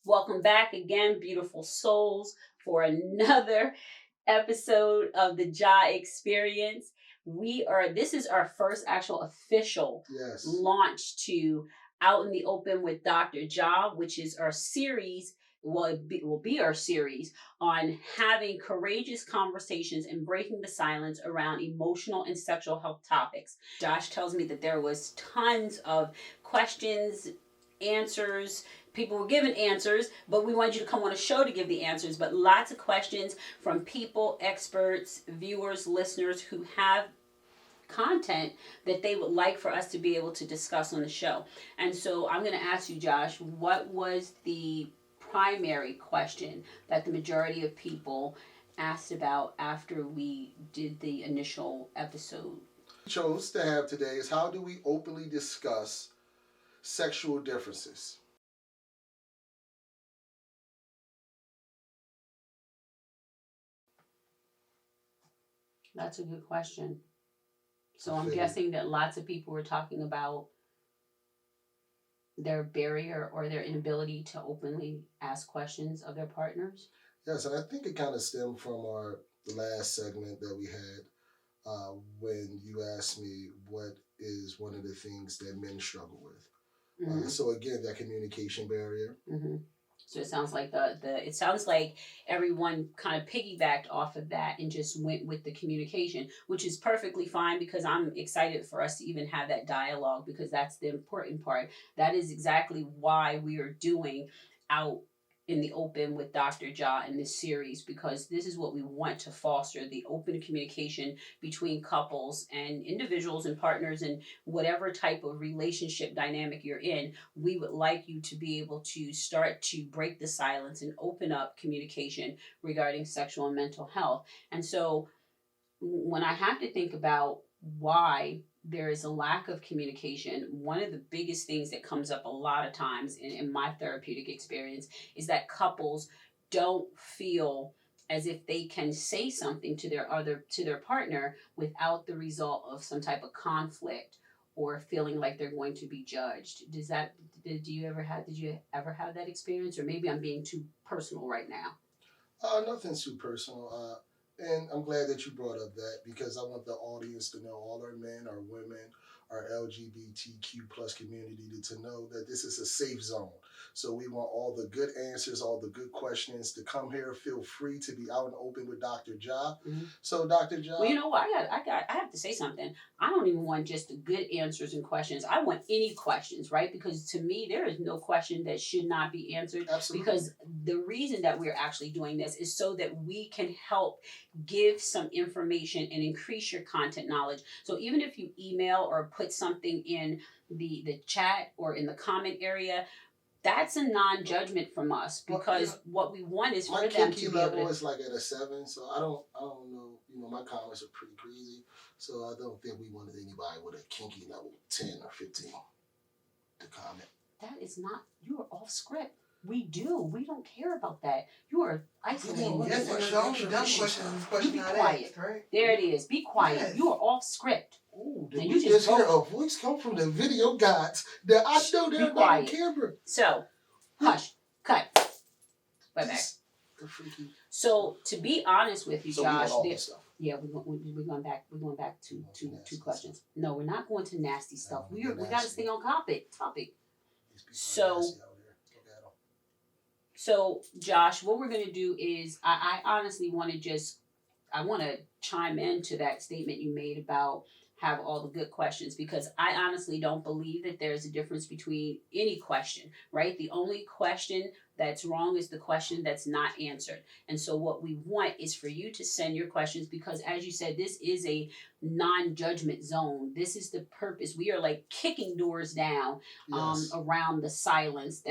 Welcome back again, beautiful souls, for another episode of the JAH experience. This is our first actual official launch to Out in the Open with Dr. JAH, which is our series. Will be our series on having courageous conversations and breaking the silence around emotional and sexual health topics. Josh tells me that there was tons of questions, answers. People were given answers, but we wanted you to come on a show to give the answers. But lots of questions from people, experts, viewers, listeners who have content that they would like for us to be able to discuss on the show. And so I'm going to ask you, Josh, what was the primary question that the majority of people asked about after we did the initial episode? Chose to have today is how do we openly discuss sexual differences? That's a good question. So I'm guessing that lots of people were talking about their barrier or their inability to openly ask questions of their partners. Yes, and I think it kind of stemmed from our last segment that we had when you asked me what is one of the things that men struggle with. Mm-hmm. So again, that communication barrier. Mm-hmm. So it sounds like it sounds like everyone kind of piggybacked off of that and just went with the communication, which is perfectly fine because I'm excited for us to even have that dialogue because that's the important part. That is exactly why we are doing Out in the Open with Dr. JAH in this series, because this is what we want to foster, the open communication between couples and individuals and partners and whatever type of relationship dynamic you're in. We would like you to be able to start to break the silence and open up communication regarding sexual and mental health. And so when I have to think about why there is a lack of communication, one of the biggest things that comes up a lot of times in my therapeutic experience is that couples don't feel as if they can say something to their partner without the result of some type of conflict or feeling like they're going to be judged. Did you ever have that experience? Or maybe I'm being too personal right now. Nothing too personal. And I'm glad that you brought up that because I want the audience to know, all our men, our women, our LGBTQ plus community to know that this is a safe zone. So we want all the good answers, all the good questions to come here. Feel free to be out and open with Dr. JAH. Mm-hmm. So Dr. JAH. Well, you know what? I have to say something. I don't even want just the good answers and questions. I want any questions, right? Because to me, there is no question that should not be answered. Absolutely. Because the reason that we're actually doing this is so that we can help give some information and increase your content knowledge. So even if you email or put something in the chat or in the comment area, that's a non-judgment from us because what we want is for them to be able to. My kinky level is like at a 7, so I don't know. My comments are pretty crazy, so I don't think we wanted anybody with a kinky level 10 or 15 to comment. That is not. You are off script. We don't care about that. You are isolating. Be quiet. Right? There it is. Be quiet. Yes. You are off script. Oh, did we just hear a voice come from the video gods that I know they're not on camera? So, hush, cut. Right back. So, to be honest with you, Josh, yeah, we're going back. We're going back to two questions. No, we're not going to nasty stuff. We got to stay on topic. So, Josh, what we're going to do is, I honestly want to chime into that statement you made about have all the good questions, because I honestly don't believe that there's a difference between any question, right? The only question that's wrong is the question that's not answered. And so what we want is for you to send your questions because, as you said, this is a non-judgment zone. This is the purpose. We are like kicking doors down around the silence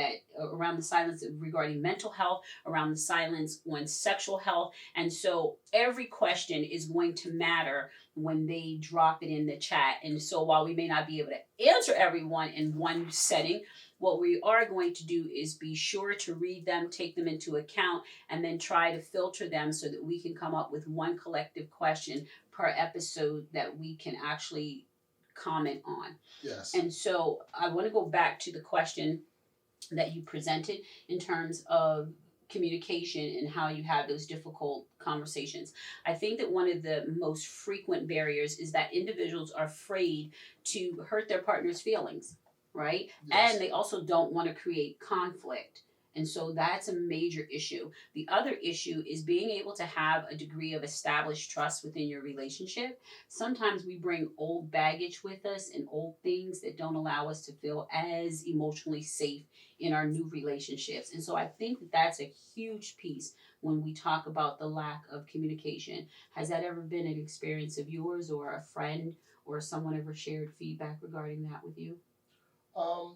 regarding mental health, around the silence on sexual health. And so every question is going to matter when they drop it in the chat. And so while we may not be able to answer everyone in one setting, what we are going to do is be sure to read them, take them into account, and then try to filter them so that we can come up with one collective question per episode that we can actually comment on. Yes. And so I want to go back to the question that you presented in terms of communication and how you have those difficult conversations. I think that one of the most frequent barriers is that individuals are afraid to hurt their partner's feelings, right? And Yes. they also don't want to create conflict. And so that's a major issue. The other issue is being able to have a degree of established trust within your relationship. Sometimes we bring old baggage with us and old things that don't allow us to feel as emotionally safe in our new relationships. And so I think that that's a huge piece when we talk about the lack of communication. Has that ever been an experience of yours or a friend or someone ever shared feedback regarding that with you?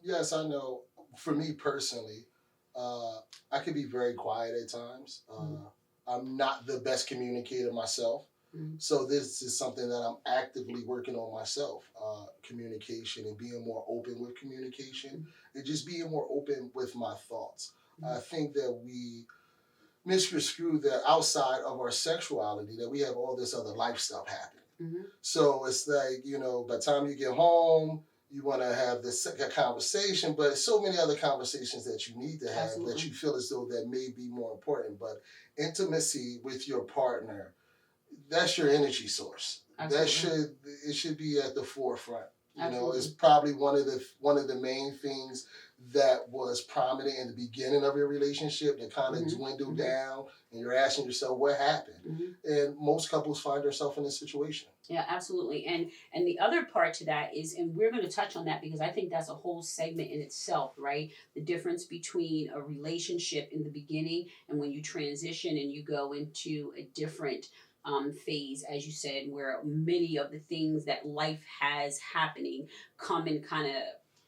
Yes, I know. For me personally, uh, I can be very quiet at times. Mm-hmm. I'm not the best communicator myself. Mm-hmm. So this is something that I'm actively working on myself, communication and being more open with communication and just being more open with my thoughts. I think that we misconstrue that outside of our sexuality, that we have all this other life stuff happening. Mm-hmm. So it's like, by the time you get home, you want to have this conversation, but so many other conversations that you need to have that Absolutely. you feel as though that may be more important. But intimacy with your partner, that's your energy source. That Absolutely. should be at the forefront. It's Absolutely. probably one of the main things that was prominent in the beginning of your relationship that kind of Mm-hmm. dwindled Mm-hmm. down, and you're asking yourself what happened. Mm-hmm. And most couples find themselves in this situation. Yeah, absolutely. And the other part to that is, and we're going to touch on that because I think that's a whole segment in itself, right? The difference between a relationship in the beginning and when you transition and you go into a different phase, as you said, where many of the things that life has happening come and kind of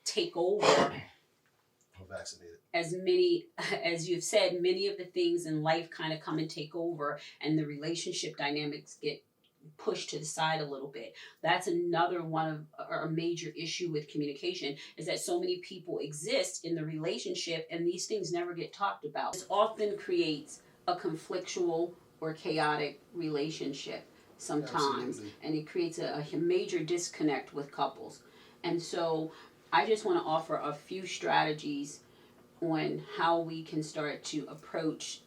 take over. I'm vaccinated. As many as you've said, many of the things in life kind of come and take over, and the relationship dynamics get pushed to the side a little bit. That's another one of a major issue with communication, is that so many people exist in the relationship and these things never get talked about. This often creates a conflictual or chaotic relationship sometimes. Absolutely. And it creates a major disconnect with couples. And so I just want to offer a few strategies on how we can start to approach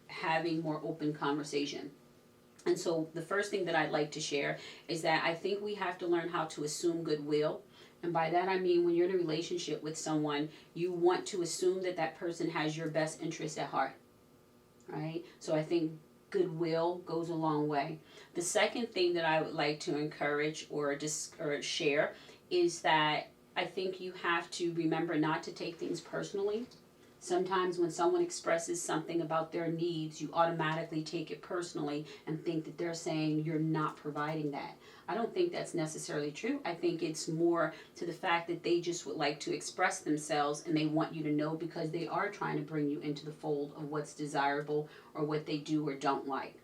having more open conversation. And so the first thing that I'd like to share is that I think we have to learn how to assume goodwill. And by that I mean when you're in a relationship with someone, you want to assume that that person has your best interest at heart, right? So I think goodwill goes a long way. The second thing that I would like to encourage or share is that I think you have to remember not to take things personally. Sometimes when someone expresses something about their needs, you automatically take it personally and think that they're saying you're not providing that. I don't think that's necessarily true. I think it's more to the fact that they just would like to express themselves and they want you to know because they are trying to bring you into the fold of what's desirable or what they do or don't like.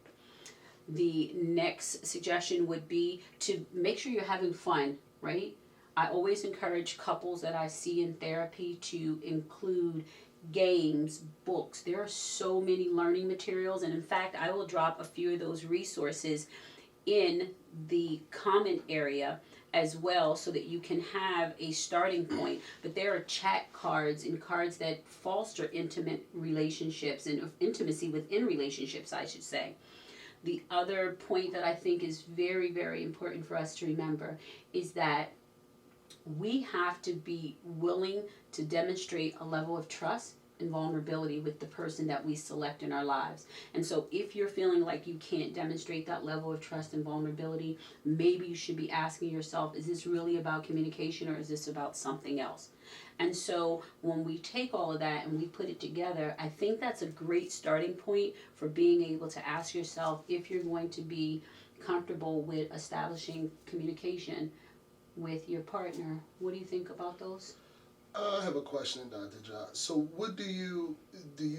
The next suggestion would be to make sure you're having fun, right? I always encourage couples that I see in therapy to include games, books. There are so many learning materials, and in fact, I will drop a few of those resources in the comment area as well so that you can have a starting point. But there are chat cards and cards that foster intimate relationships and intimacy within relationships, I should say. The other point that I think is very, very important for us to remember is that we have to be willing to demonstrate a level of trust and vulnerability with the person that we select in our lives. And so if you're feeling like you can't demonstrate that level of trust and vulnerability, maybe you should be asking yourself, is this really about communication or is this about something else? And so when we take all of that and we put it together, I think that's a great starting point for being able to ask yourself if you're going to be comfortable with establishing communication with your partner. What do you think about those? I have a question, Dr. John. So, what do you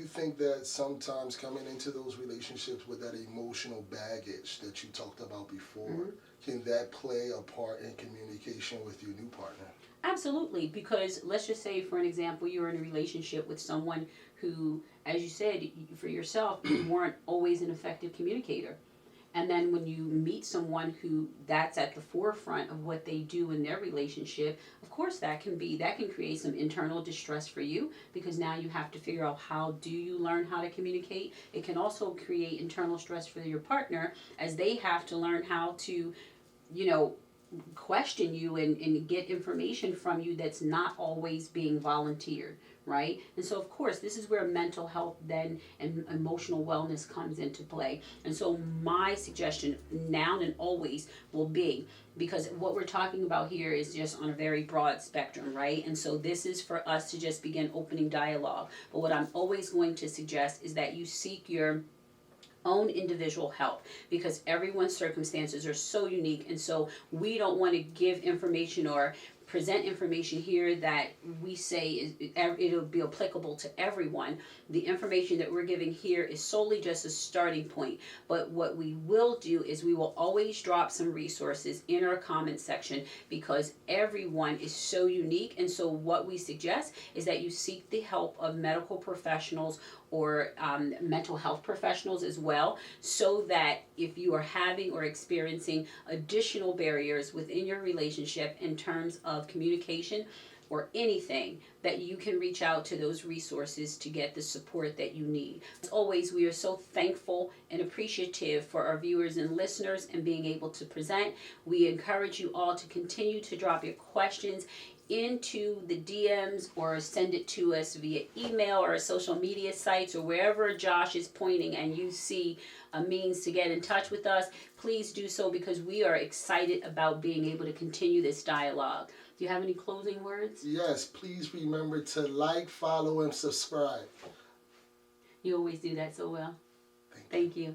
think that sometimes coming into those relationships with that emotional baggage that you talked about before, Mm-hmm. can that play a part in communication with your new partner? Absolutely, because let's just say, for an example, you're in a relationship with someone who, as you said, for yourself, you weren't always an effective communicator. And then when you meet someone who that's at the forefront of what they do in their relationship, of course that can create some internal distress for you, because now you have to figure out how do you learn how to communicate. It can also create internal stress for your partner, as they have to learn how to, you know, question you and get information from you that's not always being volunteered, right? And so of course this is where mental health then and emotional wellness comes into play. And so my suggestion now and always will be, because what we're talking about here is just on a very broad spectrum, right? And so this is for us to just begin opening dialogue. But what I'm always going to suggest is that you seek your own individual help, because everyone's circumstances are so unique, and so we don't want to give information or present information here that we say it'll be applicable to everyone. The information that we're giving here is solely just a starting point, but what we will do is we will always drop some resources in our comment section, because everyone is so unique. And so what we suggest is that you seek the help of medical professionals or mental health professionals as well, so that if you are having or experiencing additional barriers within your relationship in terms of communication or anything, that you can reach out to those resources to get the support that you need. As always, we are so thankful and appreciative for our viewers and listeners and being able to present. We encourage you all to continue to drop your questions into the DMs or send it to us via email or social media sites or wherever Josh is pointing and you see a means to get in touch with us. Please do so, because we are excited about being able to continue this dialogue. Do you have any closing words? Yes, please remember to like, follow, and subscribe. You always do that so well. Thank you.